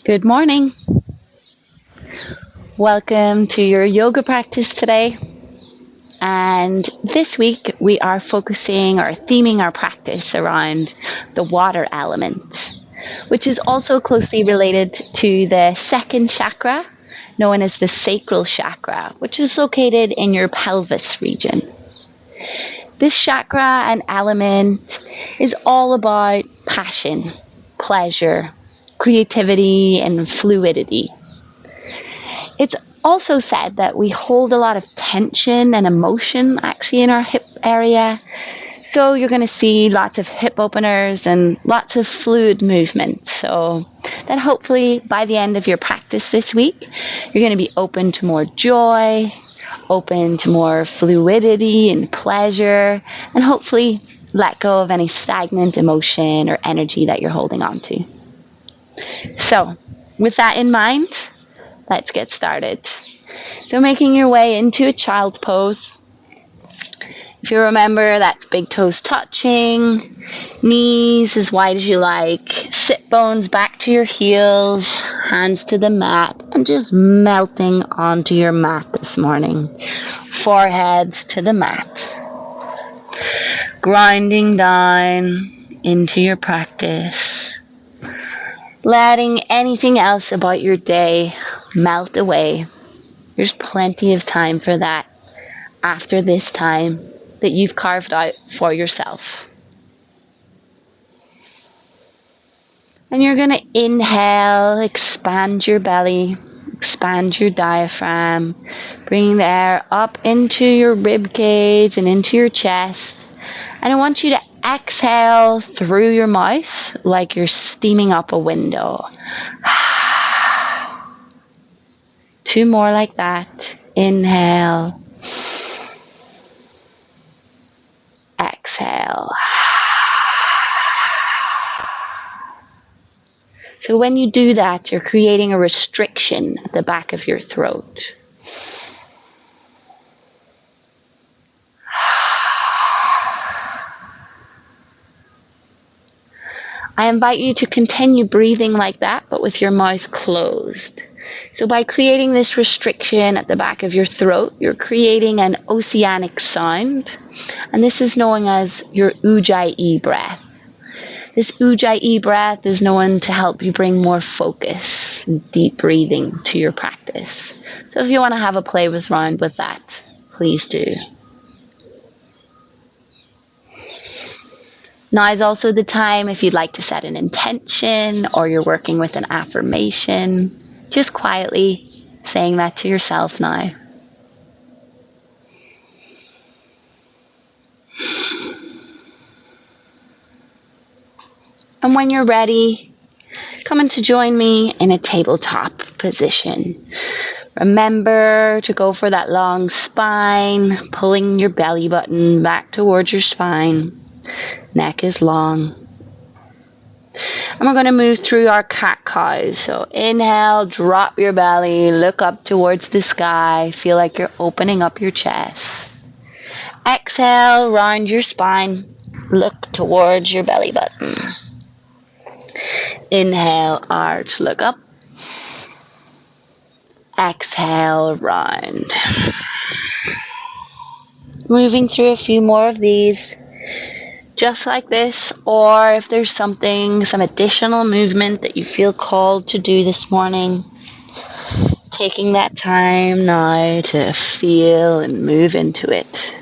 Good morning. Welcome to your yoga practice today. And this week we are focusing or theming our practice around the water element, which is also closely related to the second chakra, known as the sacral chakra, which is located in your pelvis region. This chakra and element is all about passion, pleasure, creativity, and fluidity. It's also said that we hold a lot of tension and emotion actually in our hip area. So you're going to see lots of hip openers and lots of fluid movement. So then hopefully by the end of your practice this week, you're going to be open to more joy, open to more fluidity and pleasure, and hopefully let go of any stagnant emotion or energy that you're holding on to. So with that in mind, let's get started. So making your way into a child's pose. If you remember, that's big toes touching, knees as wide as you like, sit bones back to your heels, hands to the mat, and just melting onto your mat this morning. Foreheads to the mat. Grinding down into your practice. Letting anything else about your day melt away. There's plenty of time for that after this time that you've carved out for yourself. And you're going to inhale, expand your belly, expand your diaphragm, bringing the air up into your rib cage and into your chest. And I want you to exhale through your mouth like you're steaming up a window. Two more like that. Inhale. Exhale. So when you do that, you're creating a restriction at the back of your throat. I invite you to continue breathing like that, but with your mouth closed. So by creating this restriction at the back of your throat, you're creating an oceanic sound, and this is known as your Ujjayi breath. This Ujjayi breath is known to help you bring more focus and deep breathing to your practice. So if you want to have a play around with that, please do. Now is also the time if you'd like to set an intention or you're working with an affirmation, just quietly saying that to yourself now. And when you're ready, come in to join me in a tabletop position. Remember to go for that long spine, pulling your belly button back towards your spine. Neck is long. And we're going to move through our cat-cows. So inhale, drop your belly, look up towards the sky. Feel like you're opening up your chest. Exhale, round your spine. Look towards your belly button. Inhale, arch, look up. Exhale, round. Moving through a few more of these. Just like this, or if there's some additional movement that you feel called to do this morning, taking that time now to feel and move into it.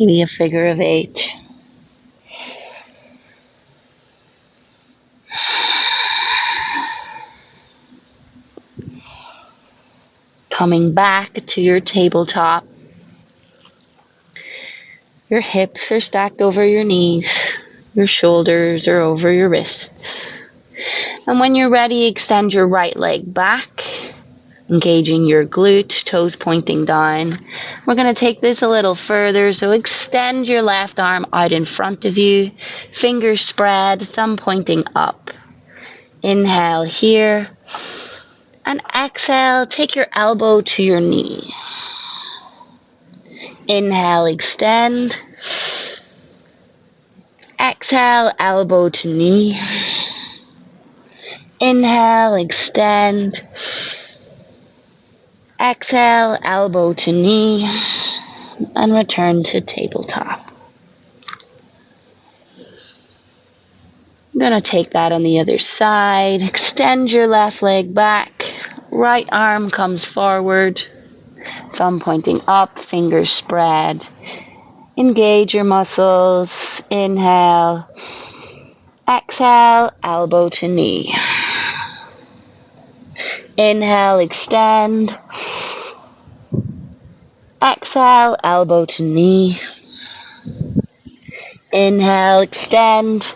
Maybe a figure of 8. Coming back to your tabletop. Your hips are stacked over your knees. Your shoulders are over your wrists. And when you're ready, extend your right leg back, engaging your glute, toes pointing down. We're going to take this a little further, so extend your left arm out in front of you, fingers spread, thumb pointing up. Inhale here, and exhale, take your elbow to your knee. Inhale, extend. Exhale, elbow to knee. Inhale, extend. Exhale, elbow to knee. And return to tabletop. I'm going to take that on the other side. Extend your left leg back. Right arm comes forward. Thumb pointing up, fingers spread. Engage your muscles. Inhale. Exhale, elbow to knee. Inhale, extend. Exhale, elbow to knee. Inhale, extend.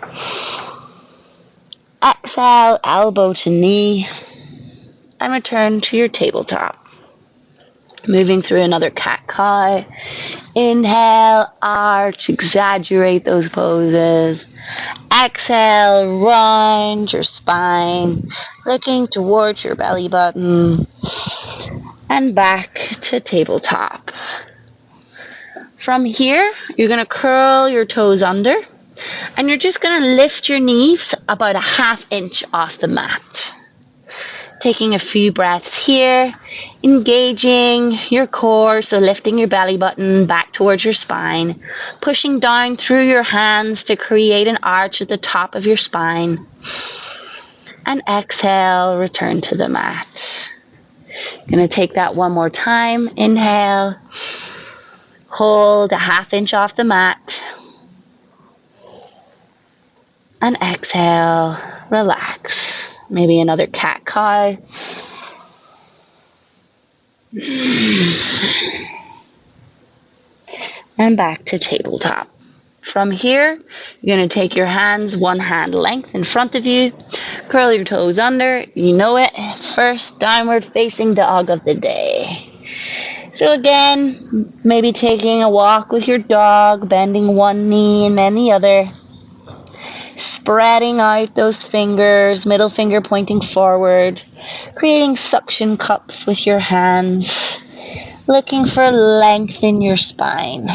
Exhale, elbow to knee. And return to your tabletop. Moving through another cat-cow. Inhale, arch, exaggerate those poses. Exhale, round your spine, looking towards your belly button. And back to tabletop. From here, you're going to curl your toes under. And you're just going to lift your knees about a ½ inch off the mat. Taking a few breaths here, engaging your core, so lifting your belly button back towards your spine, pushing down through your hands to create an arch at the top of your spine. And exhale, return to the mat. Going to take that one more time. Inhale, hold a ½ inch off the mat. And exhale, relax. Maybe another cat-cow. And back to tabletop. From here, you're going to take your hands one hand length in front of you. Curl your toes under. You know it. First downward facing dog of the day. So again, maybe taking a walk with your dog, bending one knee and then the other. Spreading out those fingers, middle finger pointing forward, creating suction cups with your hands, looking for length in your spine.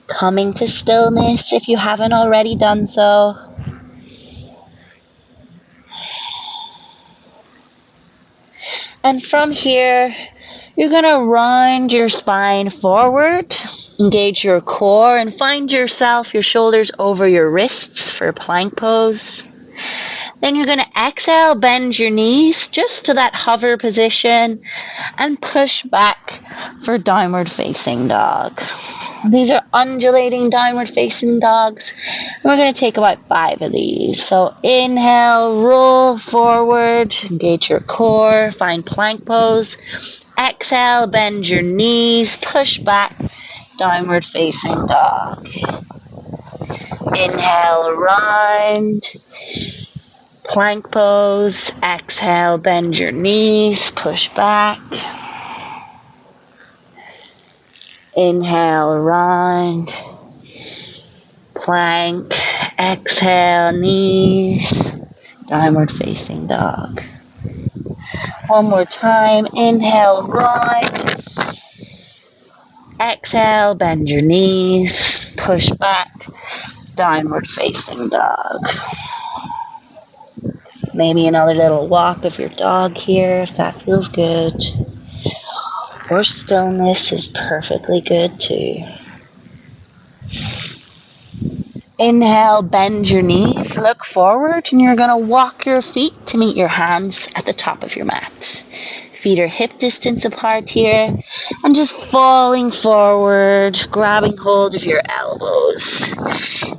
Coming to stillness if you haven't already done so. And from here, you're going to round your spine forward. Engage your core and find yourself, your shoulders over your wrists for plank pose. Then you're going to exhale, bend your knees just to that hover position and push back for downward facing dog. These are undulating downward facing dogs. We're going to take about 5 of these. So inhale, roll forward, engage your core, find plank pose. Exhale, bend your knees, push back, downward facing dog. Inhale, round, plank pose. Exhale, bend your knees, push back. Inhale, round, plank. Exhale, knees, downward facing dog. One more time. Inhale, round. Exhale, bend your knees, push back, downward facing dog. Maybe another little walk of your dog here if that feels good. Or stillness is perfectly good too. Inhale, bend your knees, look forward, and you're going to walk your feet to meet your hands at the top of your mat. Feet are hip distance apart here, and just falling forward, grabbing hold of your elbows.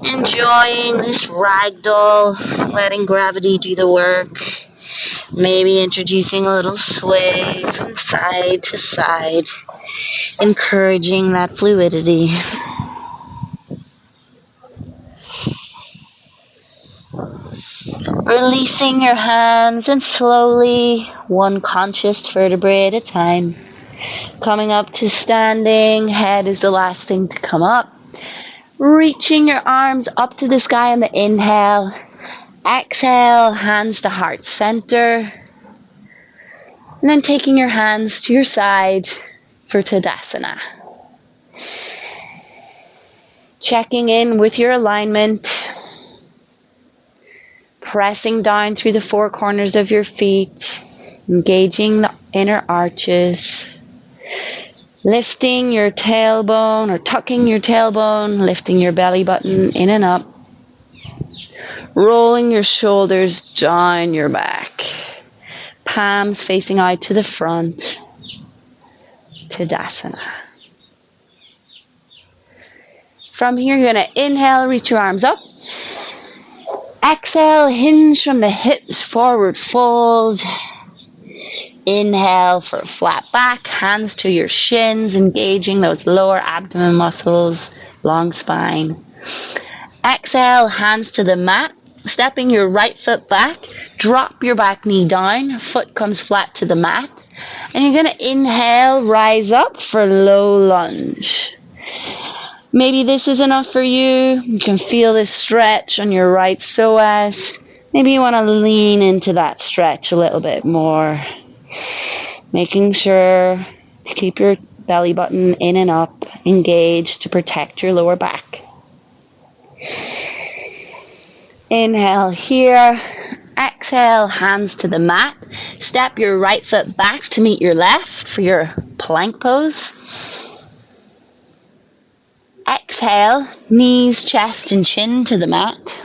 Enjoying this ragdoll, letting gravity do the work. Maybe introducing a little sway from side to side, encouraging that fluidity. Releasing your hands and slowly, one conscious vertebrae at a time. Coming up to standing, head is the last thing to come up. Reaching your arms up to the sky on the inhale. Exhale, hands to heart center. And then taking your hands to your side for Tadasana. Checking in with your alignment, pressing down through the four corners of your feet, engaging the inner arches, lifting your tailbone or tucking your tailbone, lifting your belly button in and up, rolling your shoulders down your back, palms facing out to the front, Tadasana. From here, you're going to inhale, reach your arms up. Exhale, hinge from the hips, forward fold. Inhale for a flat back, hands to your shins, engaging those lower abdomen muscles, long spine. Exhale, hands to the mat, stepping your right foot back, drop your back knee down, foot comes flat to the mat. And you're going to inhale, rise up for low lunge. Maybe this is enough for you. You can feel this stretch on your right psoas. Maybe you want to lean into that stretch a little bit more. Making sure to keep your belly button in and up, engaged to protect your lower back. Inhale here. Exhale, hands to the mat. Step your right foot back to meet your left for your plank pose. Exhale, knees, chest, and chin to the mat.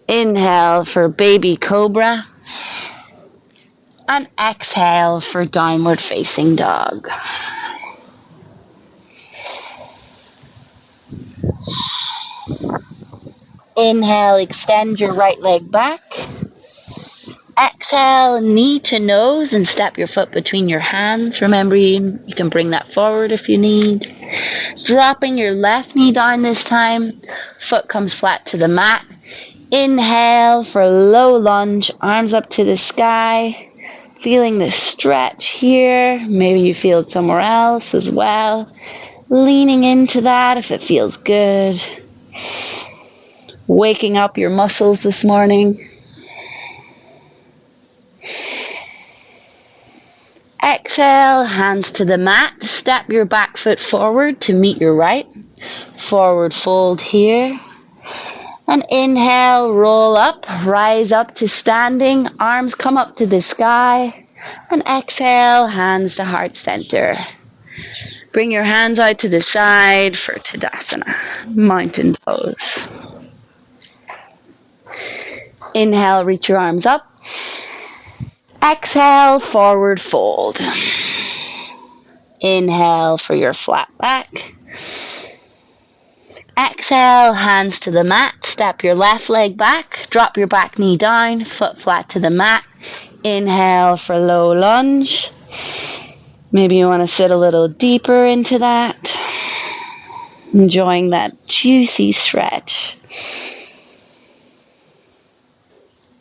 Inhale for baby cobra. And exhale for downward facing dog. Inhale, extend your right leg back. Exhale, knee to nose and step your foot between your hands. Remember, you can bring that forward if you need. Dropping your left knee down this time. Foot comes flat to the mat. Inhale for low lunge, arms up to the sky. Feeling the stretch here. Maybe you feel it somewhere else as well. Leaning into that if it feels good. Waking up your muscles this morning. Exhale, hands to the mat. Step your back foot forward to meet your right. Forward fold here. And inhale, roll up, rise up to standing. Arms come up to the sky. And exhale, hands to heart center. Bring your hands out to the side for Tadasana, mountain pose. Inhale, reach your arms up. Exhale, forward fold. Inhale for your flat back. Exhale, hands to the mat. Step your left leg back. Drop your back knee down, foot flat to the mat. Inhale for low lunge. Maybe you want to sit a little deeper into that. Enjoying that juicy stretch.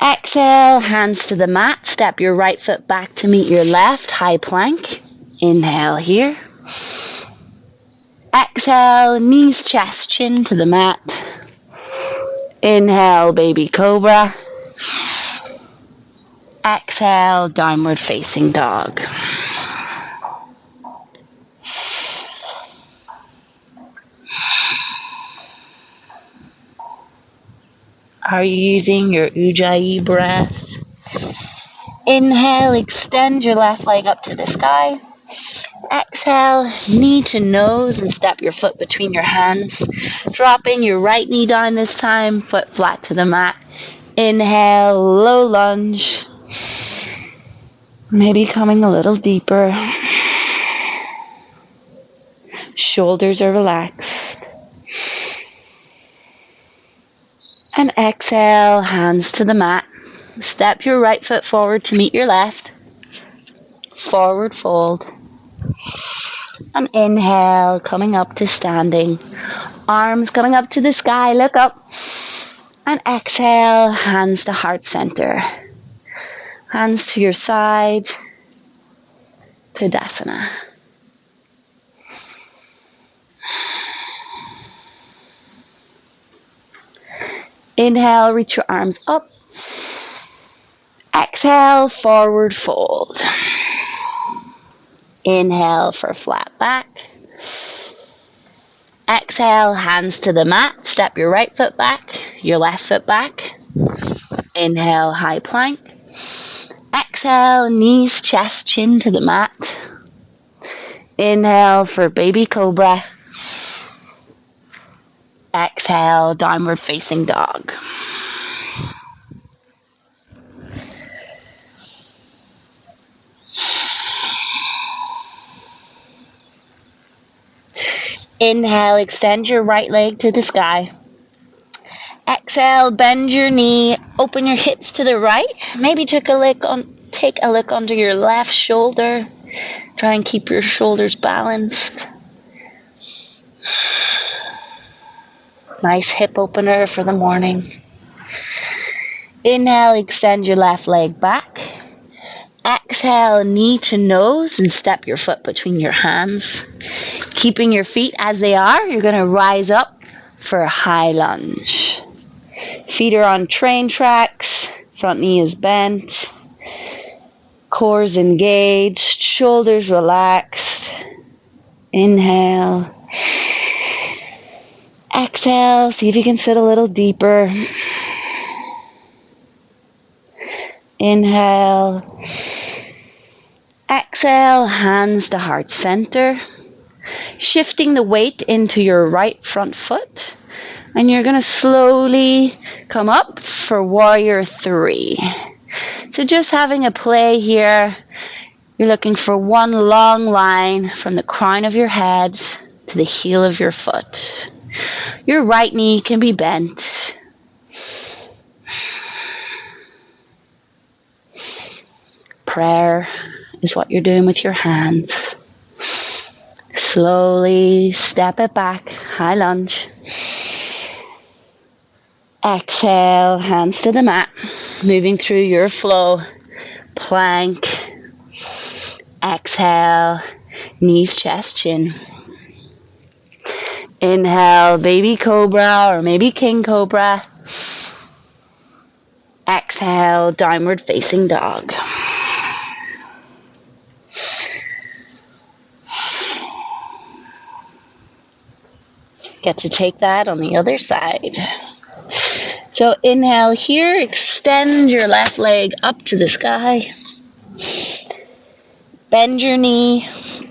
Exhale, hands to the mat. Step your right foot back to meet your left, high plank. Inhale here. Exhale, knees, chest, chin to the mat. Inhale, baby cobra. Exhale, downward facing dog. Are you using your Ujjayi breath? Inhale, extend your left leg up to the sky. Exhale, knee to nose and step your foot between your hands. Dropping your right knee down this time, foot flat to the mat. Inhale, low lunge. Maybe coming a little deeper. Shoulders are relaxed. And exhale, hands to the mat. Step your right foot forward to meet your left. Forward fold. And inhale, coming up to standing. Arms coming up to the sky, look up. And exhale, hands to heart center. Hands to your side. Tadasana. Inhale, reach your arms up. Exhale, forward fold. Inhale for flat back. Exhale, hands to the mat. Step your right foot back, your left foot back. Inhale, high plank. Exhale, knees, chest, chin to the mat. Inhale for baby cobra. Exhale, downward facing dog. Inhale, extend your right leg to the sky. Exhale, bend your knee, open your hips to the right. Maybe take a look under your left shoulder. Try and keep your shoulders balanced. Nice hip opener for the morning. Inhale, extend your left leg back. Exhale, knee to nose and step your foot between your hands. Keeping your feet as they are, you're going to rise up for a high lunge. Feet are on train tracks, front knee is bent, core's engaged, shoulders relaxed. Inhale. Exhale, see if you can sit a little deeper. Inhale. Exhale, hands to heart center. Shifting the weight into your right front foot. And you're going to slowly come up for warrior 3. So just having a play here. You're looking for one long line from the crown of your head to the heel of your foot. Your right knee can be bent. Prayer is what you're doing with your hands. Slowly step it back, high lunge. Exhale, hands to the mat, moving through your flow. Plank. Exhale, knees, chest, chin. Inhale, baby cobra or maybe king cobra. Exhale, downward facing dog. Get to take that on the other side. So inhale here, extend your left leg up to the sky. Bend your knee,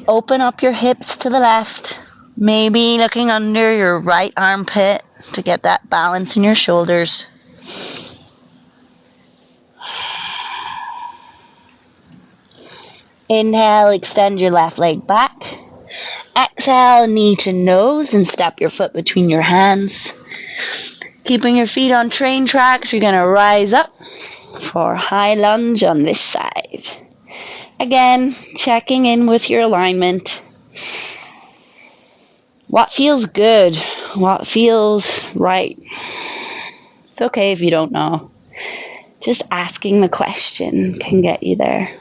open up your hips to the left. Maybe looking under your right armpit to get that balance in your shoulders. Inhale, extend your left leg back. Exhale, knee to nose and step your foot between your hands. Keeping your feet on train tracks, you're going to rise up for high lunge on this side. Again, checking in with your alignment. What feels good? What feels right? It's okay if you don't know. Just asking the question can get you there.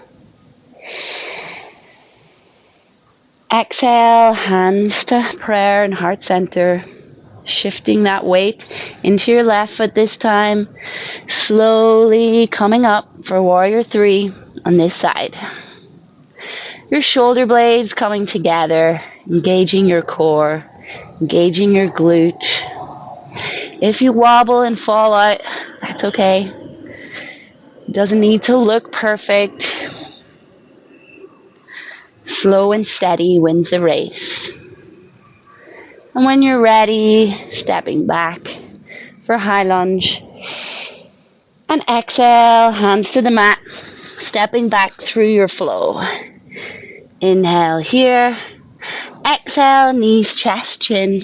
Exhale, hands to prayer and heart center. Shifting that weight into your left foot this time. Slowly coming up for warrior 3 on this side. Your shoulder blades coming together, engaging your core, engaging your glute. If you wobble and fall out, that's okay. It doesn't need to look perfect. Slow and steady wins the race. And when you're ready, stepping back for high lunge. And exhale, hands to the mat, stepping back through your flow. Inhale here. Exhale, knees, chest, chin.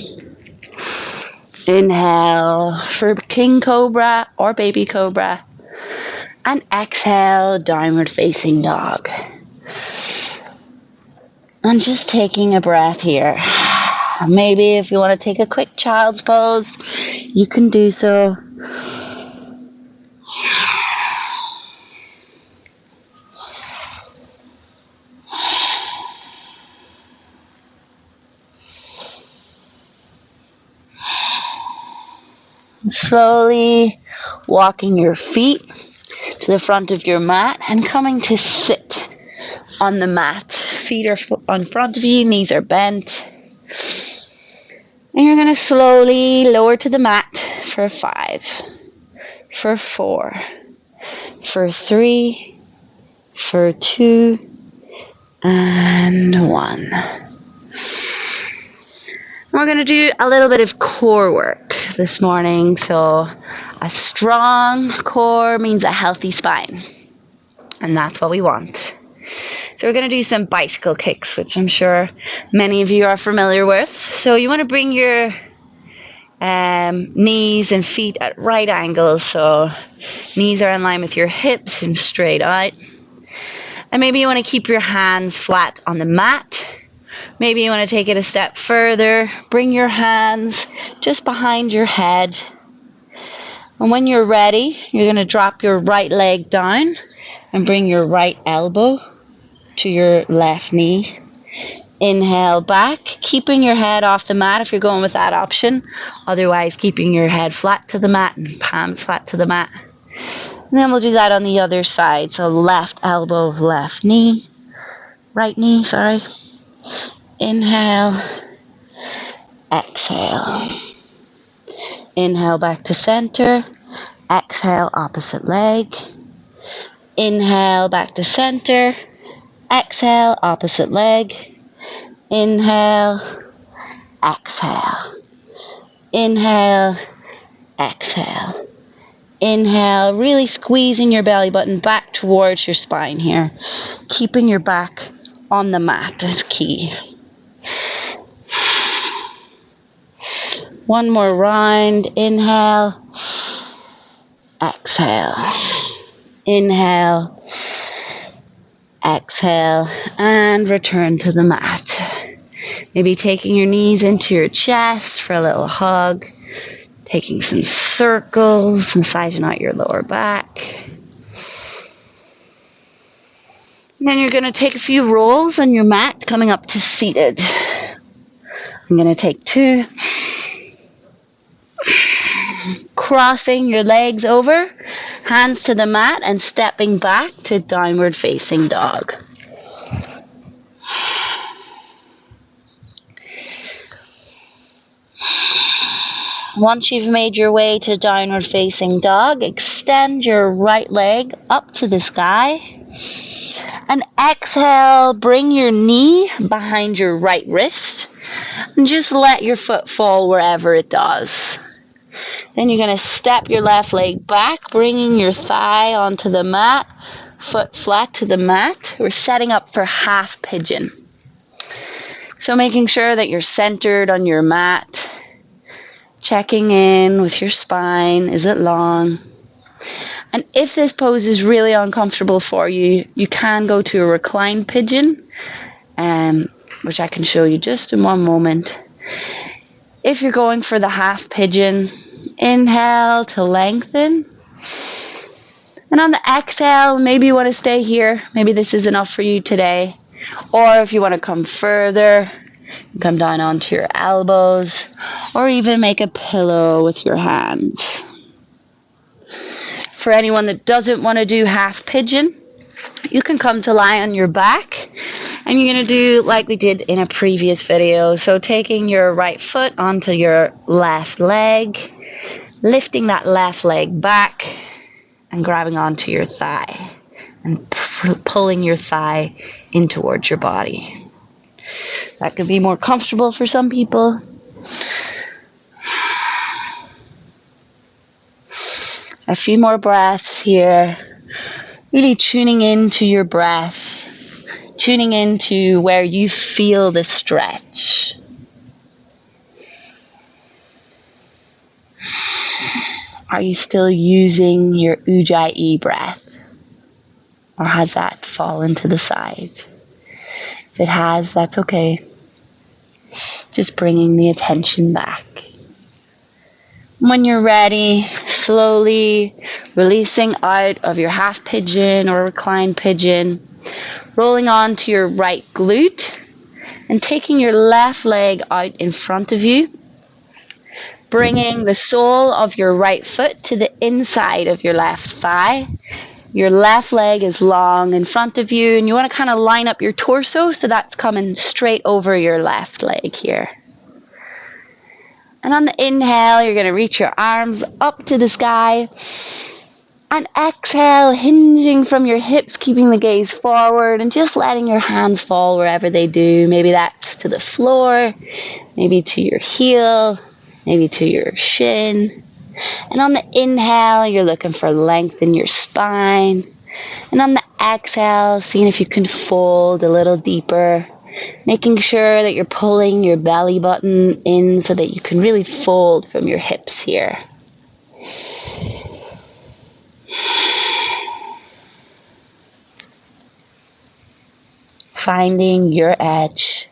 Inhale for king cobra or baby cobra. And exhale, downward facing dog. And just taking a breath here. Maybe if you want to take a quick child's pose, you can do so. Slowly walking your feet to the front of your mat and coming to sit on the mat. feet are in front of you, knees are bent. And you're going to slowly lower to the mat for 5, for 4, for 3, for 2, and 1. We're going to do a little bit of core work this morning. So a strong core means a healthy spine. And that's what we want. So we're going to do some bicycle kicks, which I'm sure many of you are familiar with. So you want to bring your knees and feet at right angles. So knees are in line with your hips and straight out. And maybe you want to keep your hands flat on the mat. Maybe you want to take it a step further. Bring your hands just behind your head. And when you're ready, you're going to drop your right leg down and bring your right elbow to your left knee. Inhale back, keeping your head off the mat if you're going with that option. Otherwise, keeping your head flat to the mat and palms flat to the mat. And then we'll do that on the other side. So left elbow, left knee, right knee, sorry. Inhale, exhale. Inhale back to center. Exhale, opposite leg. Inhale back to center. Exhale, opposite leg. Inhale, exhale. Inhale, exhale. Inhale, really squeezing your belly button back towards your spine here. Keeping your back on the mat is key. One more round. Inhale, exhale. Inhale, exhale, and return to the mat. Maybe taking your knees into your chest for a little hug. Taking some circles, massaging out your lower back. And then you're going to take a few rolls on your mat, coming up to seated. I'm going to take 2. Crossing your legs over, hands to the mat, and stepping back to downward facing dog. Once you've made your way to downward facing dog, extend your right leg up to the sky. And exhale, bring your knee behind your right wrist. And just let your foot fall wherever it does. Then you're going to step your left leg back, bringing your thigh onto the mat, foot flat to the mat. We're setting up for half pigeon. So making sure that you're centered on your mat, checking in with your spine. Is it long? And if this pose is really uncomfortable for you, you can go to a reclined pigeon, which I can show you just in one moment. If you're going for the half pigeon, inhale to lengthen. And on the exhale, maybe you want to stay here. Maybe this is enough for you today. Or if you want to come further, come down onto your elbows, or even make a pillow with your hands. For anyone that doesn't want to do half pigeon, you can come to lie on your back, and you're going to do like we did in a previous video. So taking your right foot onto your left leg, lifting that left leg back, and grabbing onto your thigh, and pulling your thigh in towards your body. That could be more comfortable for some people. A few more breaths here. Really tuning into your breath. Tuning into where you feel the stretch. Are you still using your Ujjahi breath? Or has that fallen to the side? If it has, that's okay. Just bringing the attention back. When you're ready, slowly releasing out of your half pigeon or reclined pigeon, rolling onto your right glute, and taking your left leg out in front of you, bringing the sole of your right foot to the inside of your left thigh, Your left leg is long in front of you, and you want to kind of line up your torso so that's coming straight over your left leg here. And on the inhale, you're going to reach your arms up to the sky. And exhale, hinging from your hips, keeping the gaze forward and just letting your hands fall wherever they do. Maybe that's to the floor, maybe to your heel, maybe to your shin. And on the inhale, you're looking for length in your spine. And on the exhale, seeing if you can fold a little deeper, making sure that you're pulling your belly button in so that you can really fold from your hips here. Finding your edge.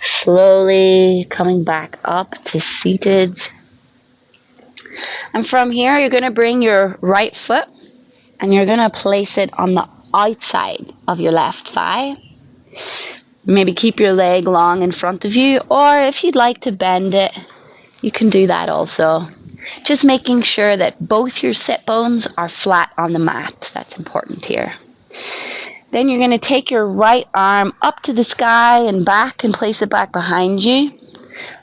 Slowly coming back up to seated. And from here, you're going to bring your right foot and you're going to place it on the outside of your left thigh. Maybe keep your leg long in front of you, or if you'd like to bend it, you can do that also. Just making sure that both your sit bones are flat on the mat. That's important here. Then you're going to take your right arm up to the sky and back and place it back behind you.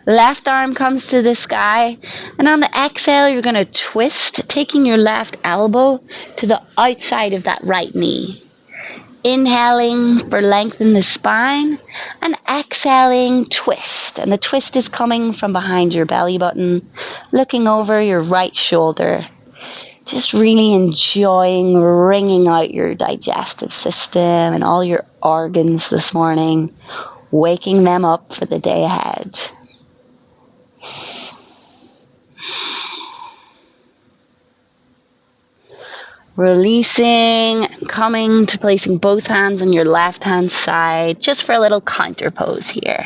Left arm comes to the sky, and on the exhale, you're going to twist, taking your left elbow to the outside of that right knee. Inhaling for length in the spine, and exhaling, twist. And the twist is coming from behind your belly button, looking over your right shoulder. Just really enjoying wringing out your digestive system and all your organs this morning, waking them up for the day ahead. Releasing, coming to placing both hands on your left hand side, just for a little counter pose here.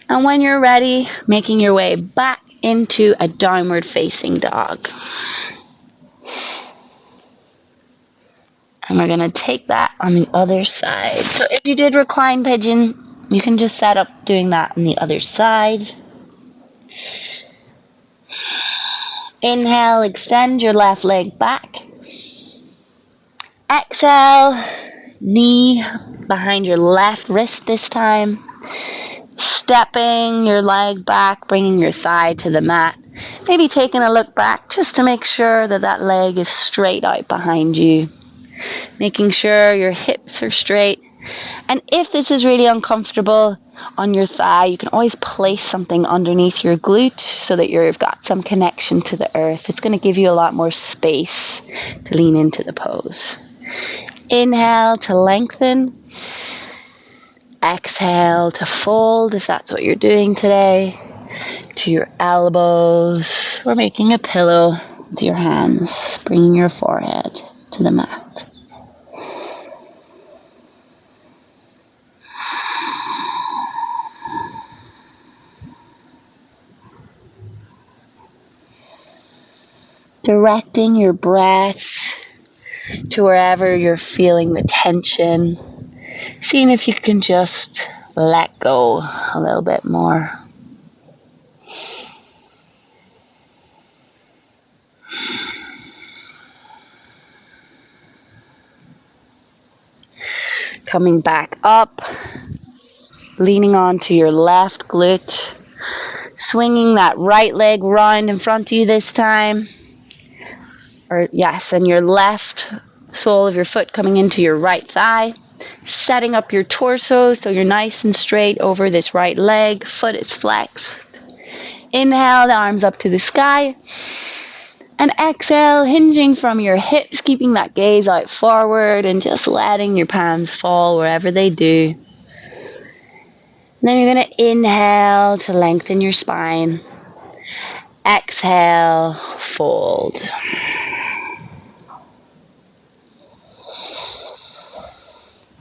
And when you're ready, making your way back into a downward facing dog. And we're going to take that on the other side. So if you did recline pigeon, you can just set up doing that on the other side. Inhale, extend your left leg back. Exhale, knee behind your left wrist this time. Stepping your leg back, bringing your thigh to the mat. Maybe taking a look back just to make sure that that leg is straight out behind you. Making sure your hips are straight. And if this is really uncomfortable on your thigh, you can always place something underneath your glute so that you've got some connection to the earth. It's going to give you a lot more space to lean into the pose. Inhale to lengthen. Exhale to fold if that's what you're doing today. To your elbows, or making a pillow with your hands, bringing your forehead to the mat. Directing your breath to wherever you're feeling the tension. Seeing if you can just let go a little bit more. Coming back up, leaning onto your left glute, swinging that right leg round in front of you this time. And your left sole of your foot coming into your right thigh. Setting up your torso so you're nice and straight over this right leg. Foot is flexed. Inhale, the arms up to the sky. And exhale, hinging from your hips, keeping that gaze out forward and just letting your palms fall wherever they do. And then you're going to inhale to lengthen your spine. Exhale, fold.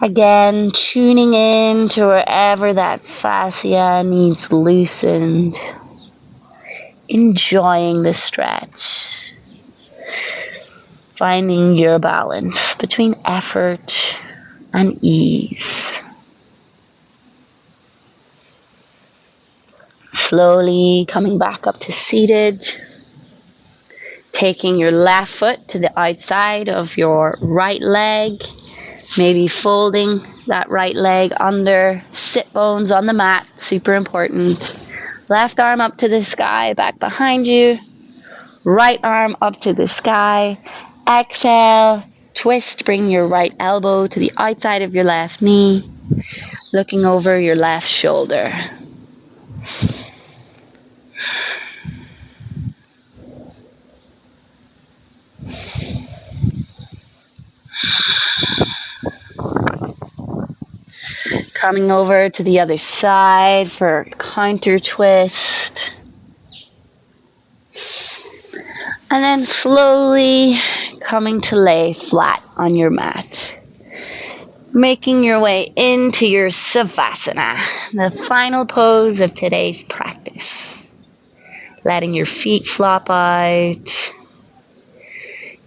Again, tuning in to wherever that fascia needs loosened. Enjoying the stretch. Finding your balance between effort and ease. Slowly coming back up to seated. Taking your left foot to the outside of your right leg. Maybe folding that right leg under, sit bones on the mat, super important. Left arm up to the sky, back behind you. Right arm up to the sky. Exhale, twist, bring your right elbow to the outside of your left knee, looking over your left shoulder. Coming over to the other side for counter twist. And then slowly coming to lay flat on your mat. Making your way into your Savasana, the final pose of today's practice. Letting your feet flop out,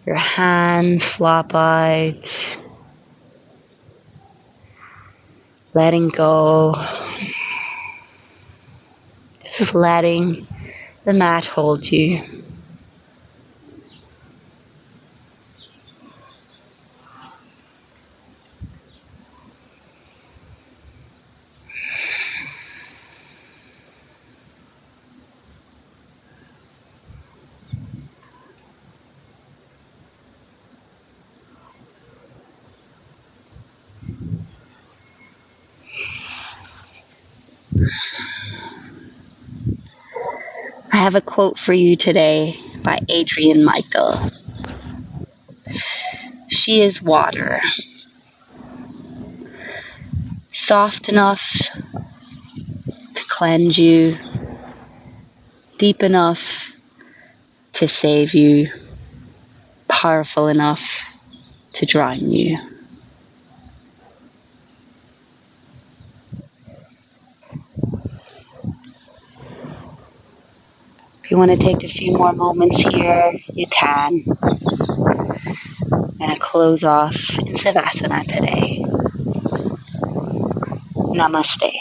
your hands flop out, letting go, just letting the mat hold you. I have a quote for you today by Adrienne Michael. She is water, soft enough to cleanse you, deep enough to save you, powerful enough to drown you. If you want to take a few more moments here, you can. And close off in Savasana today. Namaste.